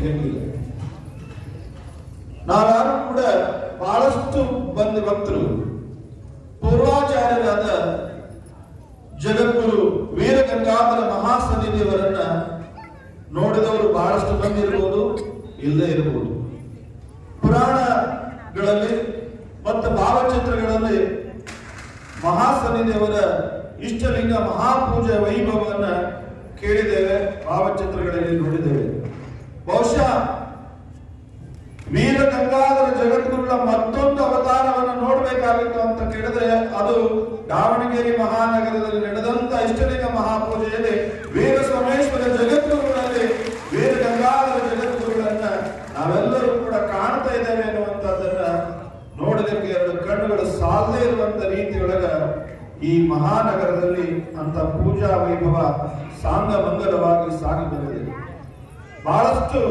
ಸಿಗಂಗಿಲ್ಲ. ನಾವ್ಯಾರು ಕೂಡ ಬಹಳಷ್ಟು ಭಕ್ತರು ಪೂರ್ವಾಚಾರ್ಯರಾದ ಜಗದ್ಗುರು ವೀರಗಂಗಾಧರ ಮಹಾಸನ್ನಿಧಿಯವರನ್ನ ನೋಡಿದವರು ಬಹಳಷ್ಟು ಮಂದಿ ಇರಬಹುದು, ಇಲ್ಲದೆ ಇರಬಹುದು. ಪುರಾಣಗಳಲ್ಲಿ ಮತ್ತು ಭಾವಚಿತ್ರಗಳಲ್ಲಿ ಮಹಾಸನ್ನಿಧಿಯವರ ಇಷ್ಟಲಿಂಗ ಮಹಾಪೂಜೆ ವೈಭವವನ್ನ ಕೇಳಿದ್ದೇವೆ, ಭಾವಚಿತ್ರಗಳಲ್ಲಿ ನೋಡಿದ್ದೇವೆ. ಬಹುಶಃ ವೀರಗಂಗಾಧರ ಜಗದ್ಗುರುಗಳ ಮತ್ತೊಂದು ಅವತಾರವನ್ನು ನೋಡಬೇಕಾಗಿತ್ತು ಅಂತ ಕೇಳಿದ್ರೆ ಅದು ದಾವಣಗೆರೆ ಮಹಾನಗರದಲ್ಲಿ ನಡೆದಂತ ಇಷ್ಟಲಿಂಗ ಮಹಾಪೂಜೆಯಲ್ಲಿ ವೀರ ಸೋಮೇಶ್ವರ ಜಗದ್ಗುರುಗಳಲ್ಲಿ ವೀರಗಂಗಾಧರ ಜಗದ್ಗುರುಗಳನ್ನ ನಾವೆಲ್ಲರೂ ಕೂಡ ಕಾಣ್ತಾ ಇದ್ದೇವೆ ಅನ್ನುವಂಥದ್ದನ್ನ ನೋಡಲಿಕ್ಕೆ ಎರಡು ಕಣ್ಣುಗಳು ಸಾಲದೇ ಇರುವಂತ ರೀತಿಯೊಳಗ ಈ ಮಹಾನಗರದಲ್ಲಿ ಅಂತ ಪೂಜಾ ವೈಭವ ಸಾಂಗ ಮಂಗಲವಾಗಿ ಸಾಗಿ ಬಂದಿದೆ. ಬಹಳಷ್ಟು